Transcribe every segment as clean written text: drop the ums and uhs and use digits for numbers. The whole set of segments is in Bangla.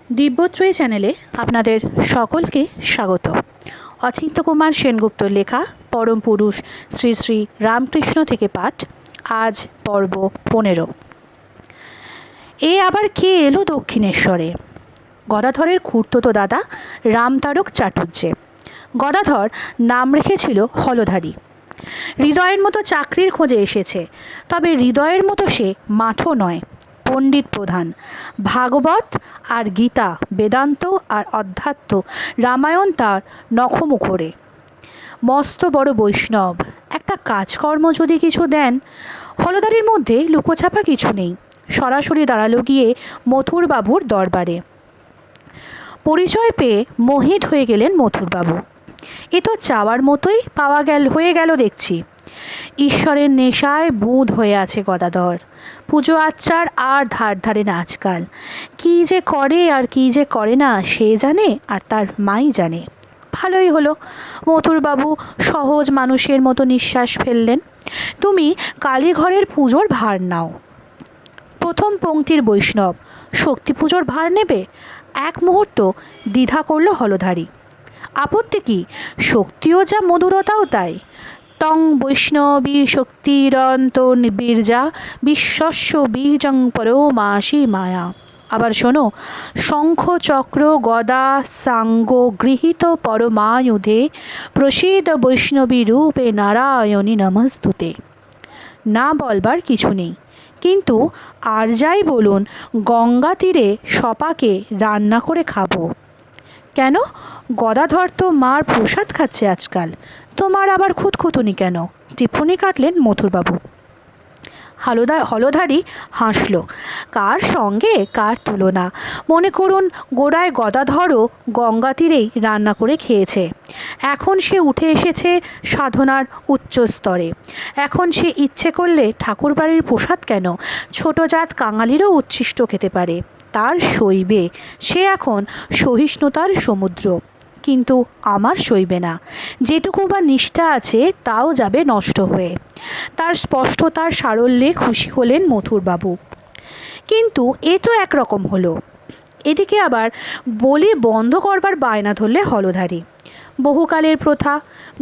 দিব্যত্রয়ী চ্যানেলে আপনাদের সকলকে স্বাগত। অচিন্ত্য কুমার সেনগুপ্তর লেখা পরম পুরুষ শ্রী শ্রী রামকৃষ্ণ থেকে পাঠ, আজ পর্ব 15। এ আবার কে এলো দক্ষিণেশ্বরে? গদাধরের খুড়তুতো দাদা রামতারক চাটুর্যে। গদাধর নাম রেখেছিল হলধারী। হৃদয়ের মতো চাকরির খোঁজে এসেছে, তবে হৃদয়ের মতো সে মাঠও নয়, পণ্ডিত প্রধান। ভাগবত আর গীতা, বেদান্ত আর অধ্যাত্ম, রামায়ণ তার নখমুখরে। মস্ত বড় বৈষ্ণব। একটা কাজকর্ম যদি কিছু দেন। হলধারীর মধ্যে লুকোছাপা কিছু নেই। সরাসরি দাঁড়ালো গিয়ে মথুরবাবুর দরবারে। পরিচয় পেয়ে মোহিত হয়ে গেলেন মথুরবাবু। এ তো চাওয়ার মতোই হয়ে গেল দেখছি। ঈশ্বরের নেশায় বুঁদ হয়ে আছে গদাধর। পুজো আচ্চার আর ধার ধারে না আজকাল। কী যে করে আর কী যে করে না সে জানে, আর তার মাই জানে। ভালোই হলো, মথুরবাবু সহজ মানুষের মতো নিঃশ্বাস ফেললেন। তুমি কালীঘরের পুজোর ভার নাও। প্রথম পংক্তির বৈষ্ণব, শক্তি পুজোর ভার নেবে? এক মুহূর্ত দ্বিধা করল হলধারী। আপত্তি কি? শক্তিও যা, মধুরতাও তাই। তং বৈষ্ণবী শক্তিরন্ত বীর্যা বিশ্বস্য বীজং পরমাসি মায়া। আবার শোনো, শঙ্খ চক্র গদা সাঙ্গ গৃহীত পরমায়ুধে প্রসিদ্ধ বৈষ্ণবী রূপে নারায়ণী নমস্তুতে। না বলবার কিছু নেই, কিন্তু আর যাই বলুন, গঙ্গা তীরে সপাকে রান্না করে খাবো। কেন? গদাধর তো মার প্রসাদ খাচ্ছে আজকাল, তোমার আবার খুঁতখুঁতুনি কেন? টিপ্পনি কাটলেন মথুরবাবু। হলধারী হাসল। কার সঙ্গে কার তুলনা? মনে করুন, গোড়ায় গদাধরও গঙ্গা তীরেই রান্না করে খেয়েছে। এখন সে উঠে এসেছে সাধনার উচ্চ স্তরে। এখন সে ইচ্ছে করলে ঠাকুরবাড়ির প্রসাদ কেন, ছোট জাত কাঙালিরও উচ্ছিষ্ট খেতে পারে। তার সইবে, সে এখন সহিষ্ণুতার সমুদ্র। কিন্তু আমার সইবে না। যেটুকু বা নিষ্ঠা আছে তাও যাবে নষ্ট হয়ে। তার স্পষ্টতার সারল্যে খুশি হলেন মথুরবাবু। কিন্তু এ তো একরকম হলো। এদিকে আবার বলি বন্ধ করবার বায়না ধরলে হলধারী। বহুকালের প্রথা,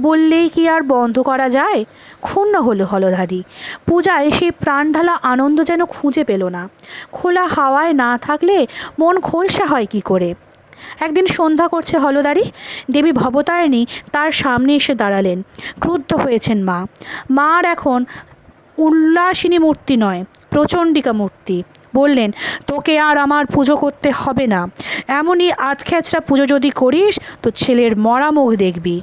বললেই কি আর বন্ধ করা যায়? ক্ষুণ্ণ হলো হলধারী। পূজায় সেই প্রাণঢালা আনন্দ যেন খুঁজে পেল না। খোলা হাওয়ায় না থাকলে মন খোলসা হয় কি করে? একদিন সন্ধ্যা করছে হলধারী, দেবী ভবতারিণী তার সামনে এসে দাঁড়ালেন। ক্রুদ্ধ হয়েছেন মা। মার এখন উল্লাসিনী মূর্তি নয়, প্রচণ্ডিকা মূর্তি। বললেন, তোকে আর আমার পুজো করতে হবে না। এমনই আধখ্যাচরা পুজো যদি করিস তো ছেলের মরা মুখ দেখবি।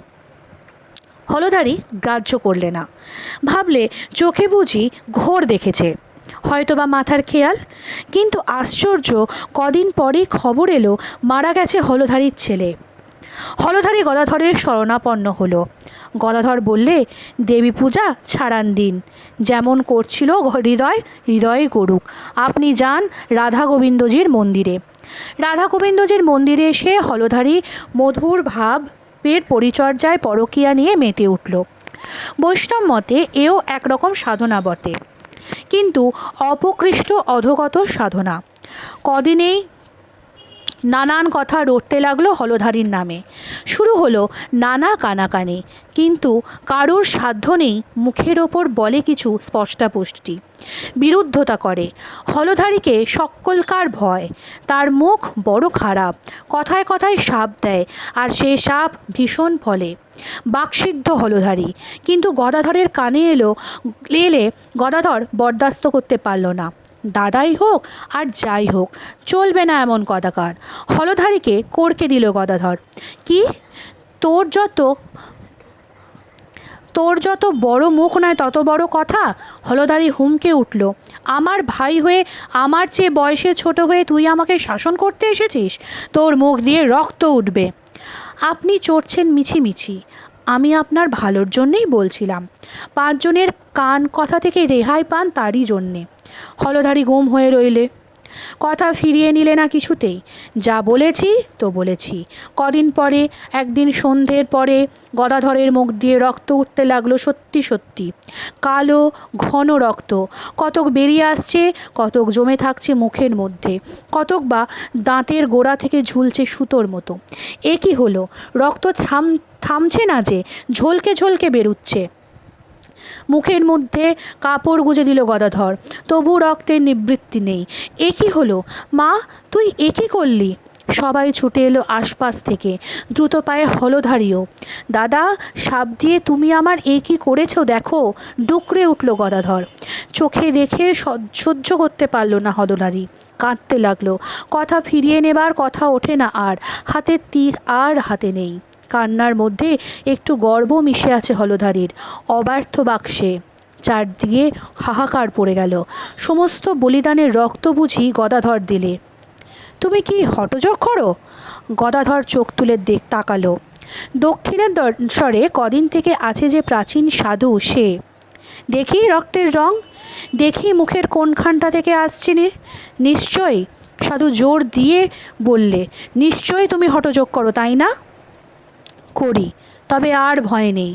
হলধারী গ্রাহ্য করলে না। ভাবলে চোখে বুঝি ঘোর দেখেছে, হয়তোবা মাথার খেয়াল। কিন্তু আশ্চর্য, কদিন পরেই খবর এলো মারা গেছে হলধারীর ছেলে। হলধারী গদাধরের শরণাপন্ন হলো। গদাধর বললে, দেবী পূজা ছাড়ান দিন, যেমন করছিল হৃদয়ে করুক। আপনি যান রাধা গোবিন্দজির মন্দিরে। রাধা গোবিন্দজির মন্দিরে এসে হলধারী মধুর ভাবের পরিচর্যায় পরকীয়া নিয়ে মেতে উঠল। বৈষ্ণব মতে এও একরকম সাধনা বটে, কিন্তু অপকৃষ্ট অধোগত সাধনা। কদিনেই নানান কথা রটতে লাগলো হলধারীর নামে। শুরু হলো নানা কানাকানি, কিন্তু কারোর সাধ্য নেই মুখের ওপর বলে কিছু স্পষ্টাপুষ্টি। বিরুদ্ধতা করে। হলধারীকে সকলকার ভয়। তার মুখ বড় খারাপ, কথায় কথায় শাপ দেয়, আর সে শাপ ভীষণ ফলে। বাকসিদ্ধ হলধারী। কিন্তু গদাধরের কানে এলে গদাধর বরদাস্ত করতে পারল না। দাদাই হোক আর যাই হোক, চলবে না এমন কদাকার। হলধারীকে করকে দিল গদাধর। কি, তোর যত বড় মুখ নয় তত বড় কথা? হলধারী হুমকে উঠল। আমার ভাই হয়ে, আমার চেয়ে বয়সে ছোট হয়ে তুই আমাকে শাসন করতে এসেছিস? তোর মুখ দিয়ে রক্ত উঠবে। আপনি চড়ছেন মিছিমিছি। আমি আপনার ভালোর জন্যেই বলছিলাম। 5 জনের কান কথা থেকে রেহাই পান তারই জন্যে। হলধারী গুম হয়ে রইলে। কথা ফিরিয়ে নিলে না কিছুতেই। যা বলেছি তো বলেছি। কদিন পরে একদিন সন্ধ্যের পরে গদাধরের মুখ দিয়ে রক্ত উঠতে লাগলো, সত্যি সত্যি কালো ঘন রক্ত। কতক বেরিয়ে আসছে, কতক জমে থাকছে মুখের মধ্যে, কতক বা দাঁতের গোড়া থেকে ঝুলছে সুতোর মতো। এ কী হলো? রক্ত থামছে না যে, ঝলকে ঝলকে বেরুচ্ছে। মুখের মধ্যে কাপড় গুজে দিল গদাধর, তবু রক্তের নিবৃত্তি নেই। এ কী হলো? মা, তুই এ কী করলি? সবাই ছুটে এলো আশপাশ থেকে, দ্রুত পায়ে হলধারীও। দাদা, সাপ দিয়ে তুমি আমার এ কী করেছো দেখো! ডুকরে উঠল গদাধর। চোখে দেখে সহ্য করতে পারল না হলধারী, কাঁদতে লাগলো। কথা ফিরিয়ে নেবার কথা ওঠে না আর, হাতের তীর আর হাতে নেই। কান্নার মধ্যে একটু গর্ব মিশে আছে হলধারীর। অব্যর্থ বাক্সে চারদিকে হাহাকার পড়ে গেল। সমস্ত বলিদানের রক্ত বুঝি গদাধর দিলে? তুমি কি হঠযোগ করো? গদাধর চোখ তুলে তাকালো। দক্ষিণের স্বরে কদিন থেকে আছে যে প্রাচীন সাধু, সে। দেখি রক্তের রং, দেখি মুখের কোনখানটা থেকে আসছে নিশ্চয়ই। সাধু জোর দিয়ে বললে, নিশ্চয়ই তুমি হঠযোগ করো, তাই না? করি, তবে আর ভয় নেই।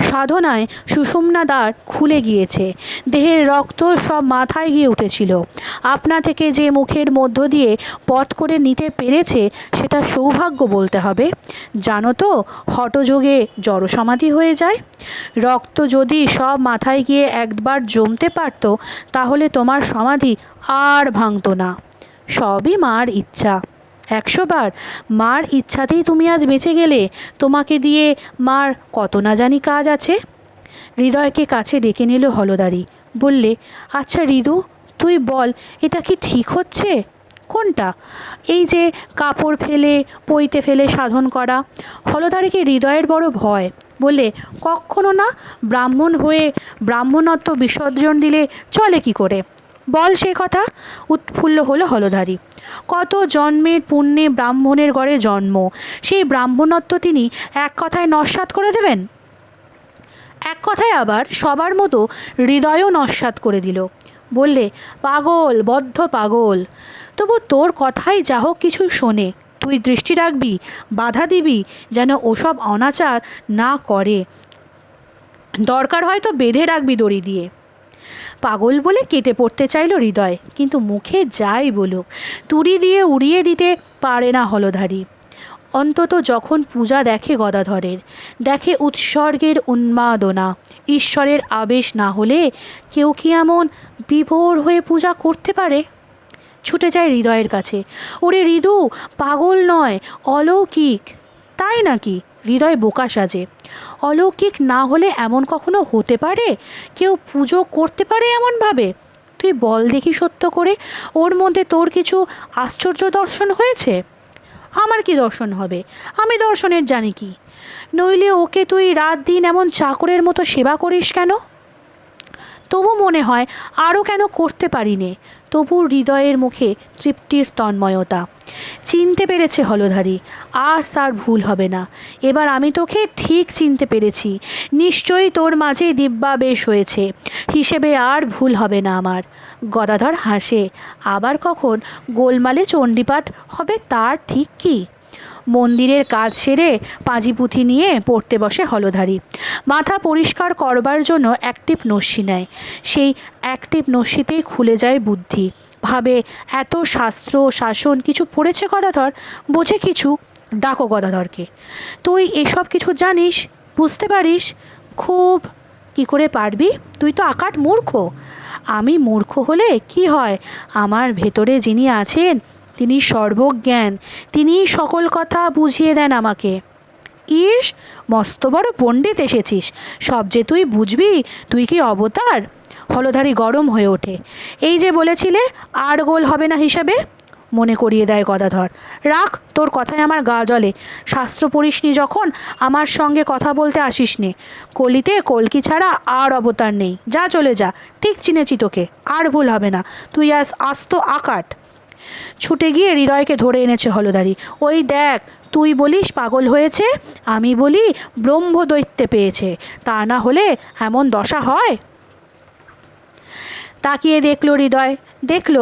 সাধনায় সুষুম্না দ্বার খুলে গিয়েছে, দেহের রক্ত সব মাথায় গিয়ে উঠেছিল। আপনা থেকে যে মুখের মধ্য দিয়ে পথ করে নিতে পেরেছে, সেটা সৌভাগ্য বলতে হবে। জানো তো, হঠযোগে জড়সমাধি হয়ে যায়। রক্ত যদি সব মাথায় গিয়ে একবার জমতে পারত, তাহলে তোমার সমাধি আর ভাঙত না। সবই মার ইচ্ছা। 100 বার মার ইচ্ছাতেই তুমি আজ বেঁচে গেলে। তোমাকে দিয়ে মার কত না জানি কাজ আছে। হৃদয়কে কাছে ডেকে নিল হলধারী, বললে, আচ্ছা হৃদু, তুই বল, এটা কি ঠিক হচ্ছে? কোনটা? এই যে কাপড় ফেলে পইতে ফেলে সাধন করা। হলধারীকে হৃদয়ের বড় ভয়। বললে, কখনো না। ব্রাহ্মণ হয়ে ব্রাহ্মণত্ব বিসর্জন দিলে চলে কি করে? বল সে কথা। উৎফুল্ল হলো হলধারী। কত জন্মের পুণ্যে ব্রাহ্মণের ঘরে জন্ম, সেই ব্রাহ্মণত্ব তিনি এক কথায় নস্যাৎ করে দেবেন? এক কথায় আবার সবার মতো হৃদয়ও নস্যাৎ করে দিল। বললে, পাগল, বদ্ধ পাগল। তবু তোর কথাই যা হোক কিছু শোনে। তুই দৃষ্টি রাখবি, বাধা দিবি যেন ওসব অনাচার না করে। দরকার হয়তো বেঁধে রাখবি দড়ি দিয়ে। পাগল বলে কেটে পড়তে চাইল হৃদয়, কিন্তু মুখে যাই বলুক, তুড়ি দিয়ে উড়িয়ে দিতে পারে না হলধারী। অন্তত যখন পূজা দেখে গদাধরের, দেখে উৎসর্গের উন্মাদনা, ঈশ্বরের আবেশ না হলে কেউ কি এমন বিভোর হয়ে পূজা করতে পারে? ছুটে যায় হৃদয়ের কাছে। ওরে হৃদু, পাগল নয়, অলৌকিক। তাই নাকি? হৃদয় বোকা সাজে। অলৌকিক না হলে এমন কখনো হতে পারে? কেউ পুজো করতে পারে এমনভাবে? তুই বল দেখি সত্য করে, ওর মধ্যে তোর কিছু আশ্চর্য দর্শন হয়েছে? আমার কি দর্শন হবে? আমি দর্শনের জানি কি? নইলে ওকে তুই রাত দিন এমন চাকরের মতো সেবা করিস কেন? তবু মনে হয় আরও কেন করতে পারি নে। তবু হৃদয়ের মুখে তৃপ্তির তন্ময়তা। চিনতে পেরেছে হলধারী, আর তার ভুল হবে না। এবার আমি তোকে ঠিক চিনতে পেরেছি। নিশ্চয়ই তোর মাঝে দিব্যাবেশ হয়েছে, হিসেবে আর ভুল হবে না আমার। গদাধর হাসে। আবার কখন গোলমালে চণ্ডীপাঠ হবে তার ঠিক কী? মন্দিরের কাজ সেরে পাঁজিপুঁথি নিয়ে পড়তে বসে হলধারী। মাথা পরিষ্কার করবার জন্য অ্যাক্টিভ নস্যি নেয়। সেই অ্যাক্টিভ নস্যিতেই খুলে যায় বুদ্ধি। ভাবে, এত শাস্ত্র শাসন কিছু পড়েছে গদাধর, বোঝে কিছু। ডাকো গদাধরকে। তুই এসব কিছু জানিস, বুঝতে পারিস? খুব। কি করে পারবি? তুই তো আকাট মূর্খ। আমি মূর্খ হলে কি হয়? আমার ভেতরে যিনি আছেন, তিনি সর্বজ্ঞান, তিনিই সকল কথা বুঝিয়ে দেন আমাকে। ইস, মস্ত বড় পণ্ডিত এসেছিস, সব যে তুই বুঝবি। তুই কি অবতার? হলধারী গরম হয়ে ওঠে। এই যে বলেছিলে আর গোল হবে না হিসাবে, মনে করিয়ে দেয় গদাধর। রাখ, তোর কথায় আমার গা জ্বলে। শাস্ত্র পড়িসনি যখন আমার সঙ্গে কথা বলতে আসিস নে। কলিতে কলকি ছাড়া আর অবতার নেই। যা, চলে যা। ঠিক চিনেছি তোকে, আর ভুল হবে না। তুই আস্ত আকাট। ছুটে গিয়ে হৃদয়কে ধরে এনেছে হলধারী। ওই দেখ, তুই বলিস পাগল হয়েছে, আমি বলি ব্রহ্মদৈত্যে পেয়েছে। তা না হলে এমন দশা হয়? তাকিয়ে দেখল হৃদয়, দেখল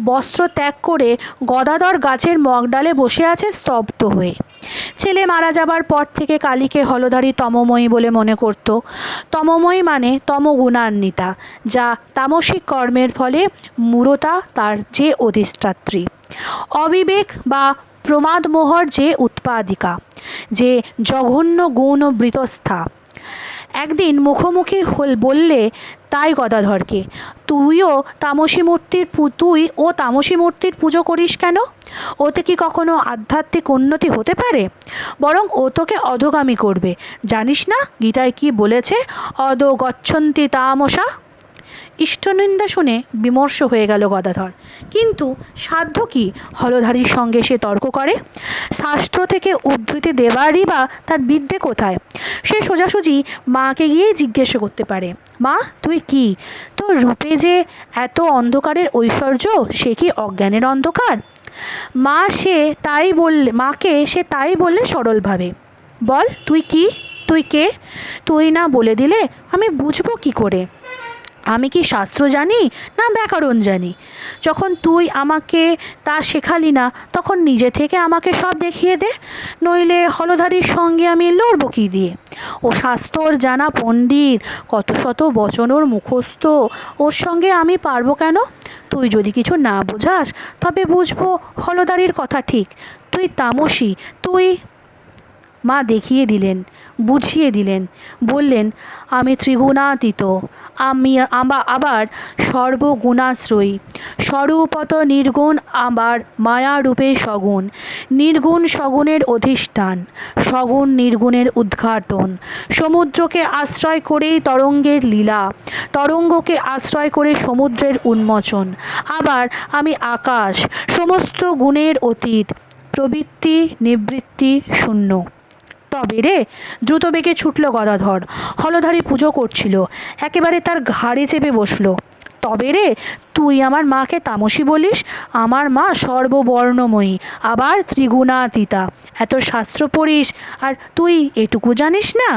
বস্ত্র ত্যাগ করে গদাধর গাছের মগডালে বসে আছে স্তব্ধ হয়ে। ছেলে মারা যাবার পর থেকে কালীকে হলধারী তমময়ী বলে মনে করত। তমময়ী মানে তমগুণান্বিতা, যা তামসিক কর্মের ফলে মূঢ়তা তার যে অধিষ্ঠাত্রী, অবিবেক বা প্রমাদমোহর যে উৎপাদিকা, যে জঘন্য গুণ বৃতস্থা। একদিন মুখোমুখি বললে তাই গদাধরকে, তুই ও তামসী মূর্তির পুজো করিস কেন? ওতে কি কখনো আধ্যাত্মিক উন্নতি হতে পারে? বরং ও তোকে অধোগামী করবে। জানিস না গীতায় কি বলেছে? অধো গচ্ছন্তি তামসা। ইষ্টনিন্দা শুনে বিমর্ষ হয়ে গেল গদাধর। কিন্তু সাধ্য কি হলধারীর সঙ্গে সে তর্ক করে? শাস্ত্র থেকে উদ্ধৃতি দেওয়ারই বা তার বিদ্যে কোথায়? সে সোজাসুজি মাকে গিয়ে জিজ্ঞেস করতে পারে, মা তুই কি? তোর রূপে যে এত অন্ধকারের ঐশ্বর্য, সে কি অজ্ঞানের অন্ধকার? মাকে সে তাই বললে সরলভাবে, বল তুই কি, তুই কে? তুই না বলে দিলে আমি বুঝবো কি করে? আমি কি শাস্ত্র জানি না ব্যাকরণ জানি? যখন তুই আমাকে তা শেখালি না, তখন নিজে থেকে আমাকে সব দেখিয়ে দে, নইলে হলধারীর সঙ্গে আমি লড়ব কি দিয়ে? ও শাস্ত্র জানা পণ্ডিত, কত শত বচন ওর মুখস্থ, ওর সঙ্গে আমি পারবো কেন? তুই যদি কিছু না বোঝাস তবে বুঝবো হলধারীর কথা ঠিক। তুই তামসী, তুই। মা দেখিয়ে দিলেন, বুঝিয়ে দিলেন, বললেন, আমি ত্রিগুণাতীত, আবার সর্বগুণাশ্রয়ী, স্বরূপত নির্গুণ, আবার মায়ারূপে সগুণ, নির্গুণ সগুণের অধিষ্ঠান, সগুণ নির্গুণের উদ্ঘাটন, সমুদ্রকে আশ্রয় করেই তরঙ্গের লীলা, তরঙ্গকে আশ্রয় করে সমুদ্রের উন্মোচন। আবার আমি আকাশ, সমস্ত গুণের অতীত, প্রবৃত্তি নিবৃত্তি শূন্য। তবে রে, দ্রুত বেগে ছুটল গদাধর। হলধারী পুজো করছিল, একেবারে তার ঘাড়ে চেপে বসল। তবে রে, তুই আমার মাকে তামসী বলিস? আমার মা সর্ববর্ণময়ী, আবার ত্রিগুণাতীতা। এত শাস্ত্র পড়িস আর তুই এটুকু জানিস না?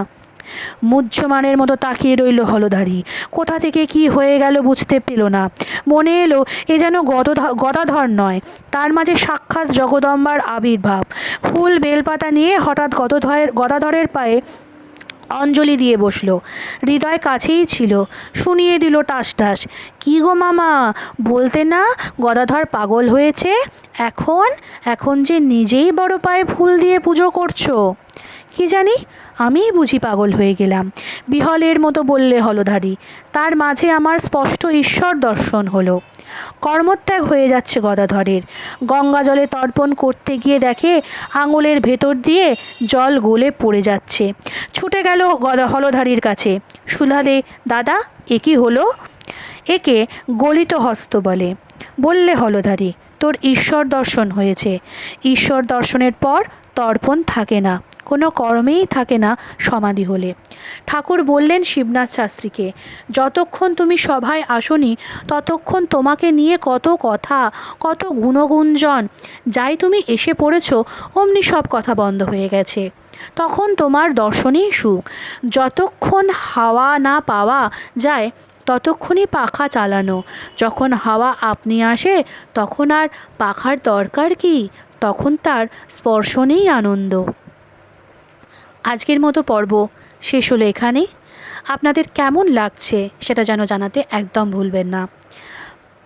মুহ্যমানের মতো তাকিয়ে রইল হলধারী। কোথা থেকে কি হয়ে গেল বুঝতে পেল না। মনে এলো এ যেন গদাধর নয়, তার মাঝে সাক্ষাৎ জগদম্বার আবির্ভাব। ফুল বেলপাতা নিয়ে হঠাৎ গদাধরের পায়ে অঞ্জলি দিয়ে বসল। হৃদয় কাছেই ছিল, শুনিয়ে দিল টাস টাস, কি গো মামা, বলতে না গদাধর পাগল হয়েছে? এখন যে নিজেই বড় পায়ে ফুল দিয়ে পুজো করছো। কি জানি, আমিই বুঝি পাগল হয়ে গেলাম, বিহলের মতো বললে হলধারী। তার মাঝে আমার স্পষ্ট ঈশ্বর দর্শন হলো। কর্মত্যাগ হয়ে যাচ্ছে গদাধরের। গঙ্গা জলে তর্পণ করতে গিয়ে দেখে আঙুলের ভেতর দিয়ে জল গলে পড়ে যাচ্ছে। ছুটে গেল হলধারীর কাছে, শুধালে, দাদা এ কি হলো? একে গলিত হস্ত বলে। বললে হলধারী, তোর ঈশ্বর দর্শন হয়েছে। ঈশ্বর দর্শনের পর তর্পণ থাকে না, কোনো কর্মেই থাকে না সমাধি হলে। ঠাকুর বললেন শিবনাথ শাস্ত্রীকে, যতক্ষণ তুমি সভায় আসনি ততক্ষণ তোমাকে নিয়ে কত কথা, কত গুণগুঞ্জন। যাই তুমি এসে পড়েছ অমনি সব কথা বন্ধ হয়ে গেছে। তখন তোমার দর্শনেই সুখ। যতক্ষণ হাওয়া না পাওয়া যায় ততক্ষণই পাখা চালানো। যখন হাওয়া আপনি আসে তখন আর পাখার দরকার কি? তখন তার স্পর্শ নেই আনন্দ। আজকের মতো পর্ব শেষ হলো এখানেই। আপনাদের কেমন লাগছে সেটা যেন জানাতে একদম ভুলবেন না।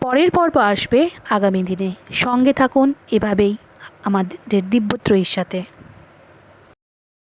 পরের পর্ব আসবে আগামী দিনে। সঙ্গে থাকুন এভাবেই আমাদের দিব্যত্রয়ীর সাথে।